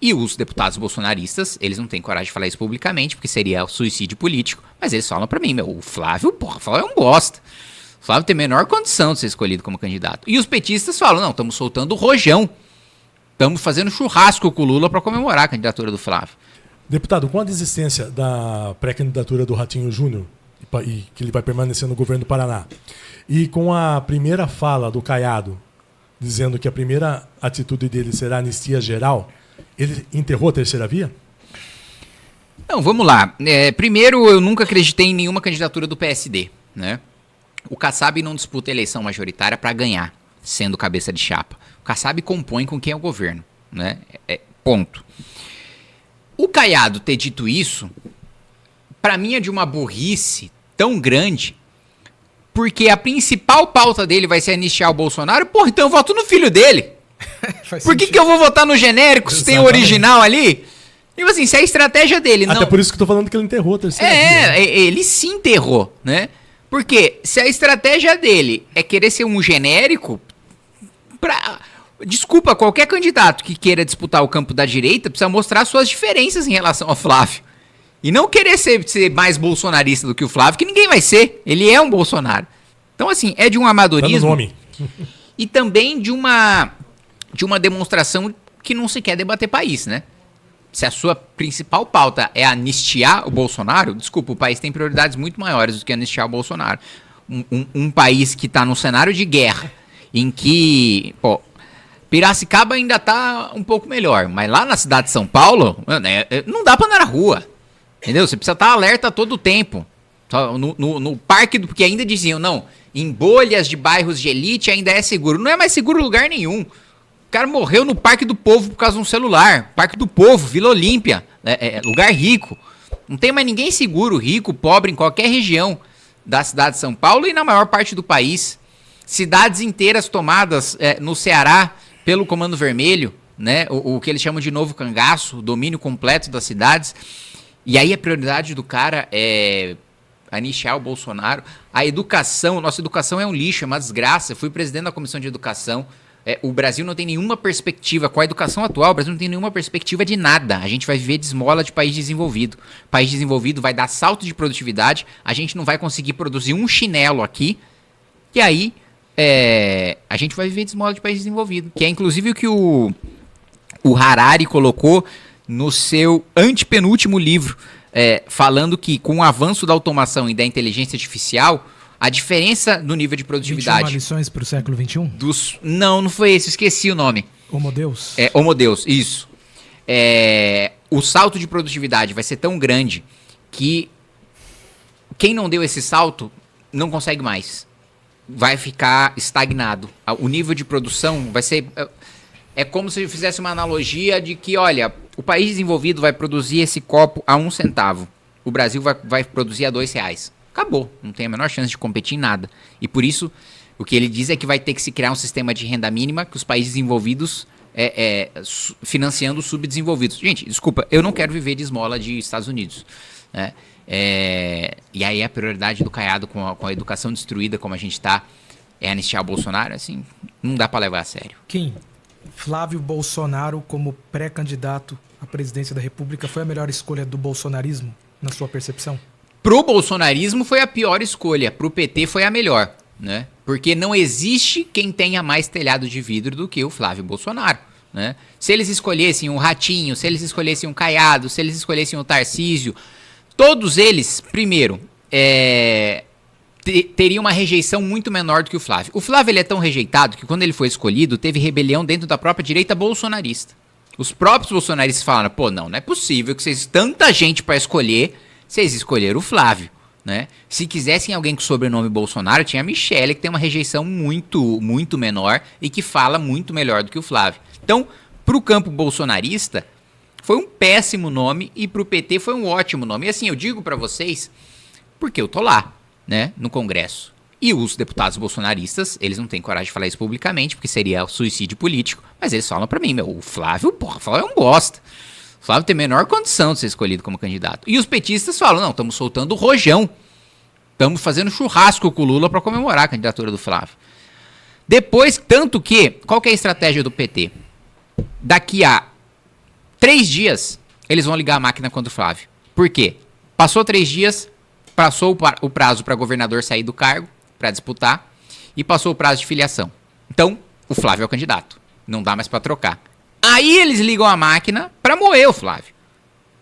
E os deputados bolsonaristas, eles não têm coragem de falar isso publicamente, porque seria suicídio político, mas eles falam pra mim, o Flávio, o Flávio é um bosta. O Flávio tem a menor condição de ser escolhido como candidato. E os petistas falam, não, estamos soltando o rojão. Estamos fazendo churrasco com o Lula para comemorar a candidatura do Flávio. Deputado, com a desistência da pré-candidatura do Ratinho Júnior, e que ele vai permanecer no governo do Paraná, e com a primeira fala do Caiado, dizendo que a primeira atitude dele será anistia geral, ele enterrou a terceira via? Não, vamos lá. Primeiro, eu nunca acreditei em nenhuma candidatura do PSD, né? O Kassab não disputa eleição majoritária para ganhar, sendo cabeça de chapa. O Kassab compõe com quem é o governo, né? Ponto. O Caiado ter dito isso, para mim é de uma burrice tão grande, porque a principal pauta dele vai ser anistiar o Bolsonaro. Porra, então eu voto no filho dele. Por que eu vou votar no genérico se tem o original ali? Tipo assim, se é a estratégia dele... Até por isso que eu tô falando que ele enterrou a terceira via. Né? Ele se enterrou, né? Porque se a estratégia dele é querer ser um genérico... Desculpa, qualquer candidato que queira disputar o campo da direita precisa mostrar suas diferenças em relação ao Flávio. E não querer ser mais bolsonarista do que o Flávio, que ninguém vai ser. Ele é um Bolsonaro. Então, assim, é de um amadorismo. Tá no nome. E também de uma demonstração que não se quer debater país, né? Se a sua principal pauta é anistiar o Bolsonaro, desculpa, o país tem prioridades muito maiores do que anistiar o Bolsonaro. Um país que está num cenário de guerra, em que... Piracicaba ainda tá um pouco melhor, mas lá na cidade de São Paulo, não dá pra andar na rua, entendeu? Você precisa estar alerta todo o tempo. No parque, porque ainda diziam, não, em bolhas de bairros de elite ainda é seguro. Não é mais seguro lugar nenhum. O cara morreu no Parque do Povo por causa de um celular. Parque do Povo, Vila Olímpia, lugar rico. Não tem mais ninguém seguro, rico, pobre, em qualquer região da cidade de São Paulo e na maior parte do país. Cidades inteiras tomadas no Ceará pelo Comando Vermelho, né? O que eles chamam de novo cangaço, o domínio completo das cidades. E aí a prioridade do cara é anistiar o Bolsonaro. A educação, nossa educação é um lixo, é uma desgraça. Eu fui presidente da Comissão de Educação. O Brasil não tem nenhuma perspectiva, com a educação atual, o Brasil não tem nenhuma perspectiva de nada. A gente vai viver de esmola de país desenvolvido. País desenvolvido vai dar salto de produtividade, a gente não vai conseguir produzir um chinelo aqui, e aí a gente vai viver de esmola de país desenvolvido. Que é inclusive o que o Harari colocou no seu antepenúltimo livro, falando que com o avanço da automação e da inteligência artificial, a diferença no nível de produtividade... 21 lições para o século XXI? Não foi esse, esqueci o nome. Homo Deus? Homo Deus, isso. O salto de produtividade vai ser tão grande que quem não deu esse salto não consegue mais. Vai ficar estagnado. O nível de produção vai ser... É como se eu fizesse uma analogia de que, olha, o país desenvolvido vai produzir esse copo a 1 centavo. O Brasil vai produzir a R$2. Acabou. Não tem a menor chance de competir em nada. E por isso, o que ele diz é que vai ter que se criar um sistema de renda mínima que os países desenvolvidos financiando os subdesenvolvidos. Gente, desculpa, eu não quero viver de esmola de Estados Unidos, né? E aí a prioridade do Caiado com a educação destruída como a gente está é anistiar o Bolsonaro, assim, não dá para levar a sério. Kim, Flávio Bolsonaro como pré-candidato à presidência da República foi a melhor escolha do bolsonarismo, na sua percepção? Pro bolsonarismo foi a pior escolha, pro PT foi a melhor, né? Porque não existe quem tenha mais telhado de vidro do que o Flávio Bolsonaro, né? Se eles escolhessem um Ratinho, se eles escolhessem um Caiado, se eles escolhessem um Tarcísio, todos eles, primeiro, teriam uma rejeição muito menor do que o Flávio. O Flávio ele é tão rejeitado que quando ele foi escolhido, teve rebelião dentro da própria direita bolsonarista. Os próprios bolsonaristas falaram, não é possível que vocês, tanta gente para escolher, vocês escolheram o Flávio, né? Se quisessem alguém com sobrenome Bolsonaro, tinha a Michele, que tem uma rejeição muito, muito menor e que fala muito melhor do que o Flávio. Então, pro campo bolsonarista, foi um péssimo nome e pro PT foi um ótimo nome. E assim, eu digo para vocês, porque eu tô lá, né, no Congresso. E os deputados bolsonaristas, eles não têm coragem de falar isso publicamente, porque seria suicídio político, mas eles falam para mim, o Flávio, o Flávio é um bosta. O Flávio tem a menor condição de ser escolhido como candidato. E os petistas falam, não, estamos soltando o rojão. Estamos fazendo churrasco com o Lula para comemorar a candidatura do Flávio. Depois, tanto que, qual que é a estratégia do PT? Daqui a 3 dias, eles vão ligar a máquina contra o Flávio. Por quê? Passou 3 dias, passou o prazo para governador sair do cargo, para disputar, e passou o prazo de filiação. Então, o Flávio é o candidato. Não dá mais para trocar. Aí eles ligam a máquina para moer o Flávio.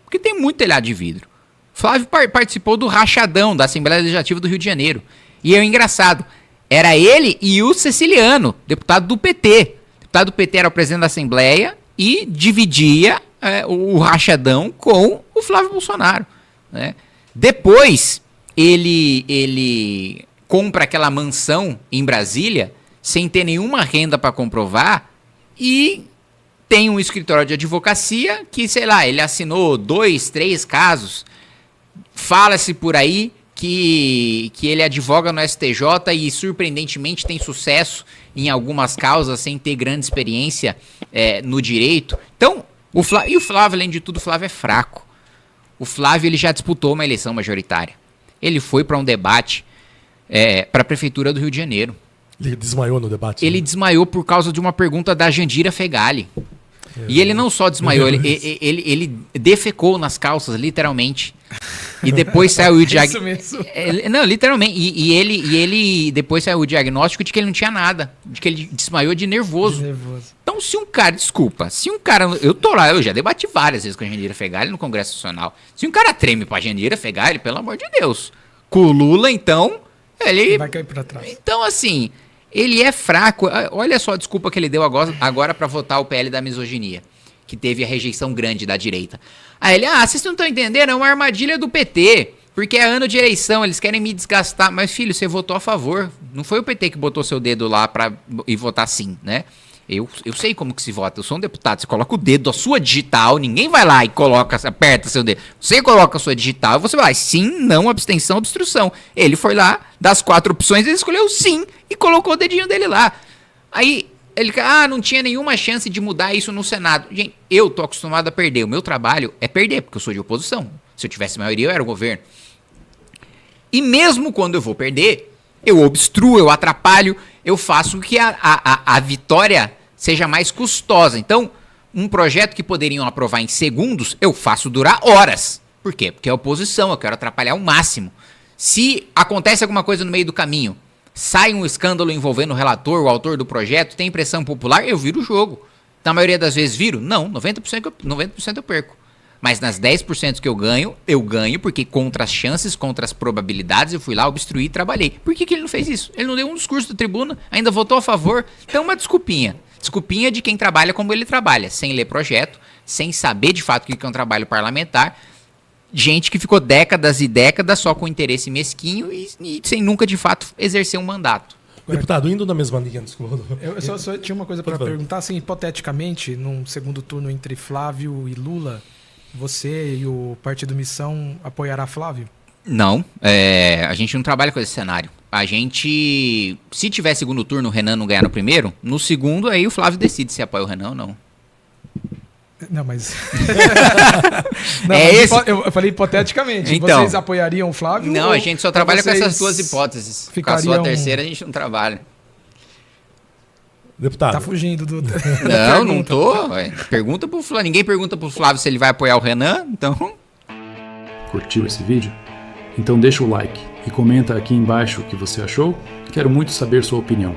Porque tem muito telhado de vidro. Flávio participou do rachadão da Assembleia Legislativa do Rio de Janeiro. E é engraçado, era ele e o Ceciliano, deputado do PT. O deputado do PT era o presidente da Assembleia e dividia o rachadão com o Flávio Bolsonaro. Né? Depois, ele compra aquela mansão em Brasília, sem ter nenhuma renda para comprovar, e tem um escritório de advocacia que, sei lá, ele assinou 2, 3 casos. Fala-se por aí que ele advoga no STJ e, surpreendentemente, tem sucesso em algumas causas sem ter grande experiência no direito. Então, o Flávio, além de tudo, o Flávio é fraco. O Flávio ele já disputou uma eleição majoritária. Ele foi para um debate para a Prefeitura do Rio de Janeiro. Ele desmaiou no debate? Ele desmaiou por causa de uma pergunta da Jandira Fegali. E ele não só desmaiou, ele defecou nas calças, literalmente. E depois saiu o diagnóstico. Isso mesmo. Não, literalmente. E ele depois saiu o diagnóstico de que ele não tinha nada. De que ele desmaiou de nervoso. Então, se um cara, desculpa, eu tô lá, eu já debati várias vezes com a Jandira Fegali no Congresso Nacional. Se um cara treme pra Jandira Fegali, pelo amor de Deus. Com o Lula, então, ele vai cair pra trás. Então, assim, ele é fraco. Olha só a desculpa que ele deu agora para votar o PL da misoginia, que teve a rejeição grande da direita. Aí ele, vocês não estão entendendo, é uma armadilha do PT, porque é ano de eleição, eles querem me desgastar. Mas, filho, você votou a favor. Não foi o PT que botou seu dedo lá e votar sim, né? Eu sei como que se vota, eu sou um deputado, você coloca o dedo, a sua digital, ninguém vai lá e aperta seu dedo. Você coloca a sua digital, você vai lá, sim, não, abstenção, obstrução. Ele foi lá, das 4 opções, ele escolheu sim e colocou o dedinho dele lá. Aí ele, não tinha nenhuma chance de mudar isso no Senado. Gente, eu tô acostumado a perder, o meu trabalho é perder, porque eu sou de oposição. Se eu tivesse maioria, eu era o governo. E mesmo quando eu vou perder, eu obstruo, eu atrapalho, eu faço que a vitória seja mais custosa. Então, um projeto que poderiam aprovar em segundos, eu faço durar horas. Por quê? Porque é oposição, eu quero atrapalhar ao máximo. Se acontece alguma coisa no meio do caminho, sai um escândalo envolvendo o relator, o autor do projeto, tem pressão popular, eu viro o jogo. Na maioria das vezes viro? Não, 90% eu perco. Mas nas 10% que eu ganho porque contra as chances, contra as probabilidades, eu fui lá, obstruí e trabalhei. Por que ele não fez isso? Ele não deu um discurso da tribuna, ainda votou a favor. Então, uma desculpinha. Desculpinha de quem trabalha como ele trabalha, sem ler projeto, sem saber de fato o que é um trabalho parlamentar. Gente que ficou décadas e décadas só com interesse mesquinho e sem nunca de fato exercer um mandato. Deputado, indo na mesma linha, desculpa. Eu só tinha uma coisa para perguntar, assim, hipoteticamente, num segundo turno entre Flávio e Lula, você e o Partido Missão apoiará Flávio? Não, a gente não trabalha com esse cenário. A gente, se tiver segundo turno, o Renan não ganhar no primeiro, no segundo aí o Flávio decide se apoia o Renan ou não. Não, mas... Eu falei hipoteticamente. Então, vocês apoiariam o Flávio? Não, a gente só trabalha com essas duas hipóteses. Com a sua terceira a gente não trabalha. Deputado. Tá fugindo do... Não tô. Pergunta pro Flávio. Ninguém pergunta pro Flávio se ele vai apoiar o Renan, então... Curtiu esse vídeo? Então deixa o like e comenta aqui embaixo o que você achou. Quero muito saber sua opinião.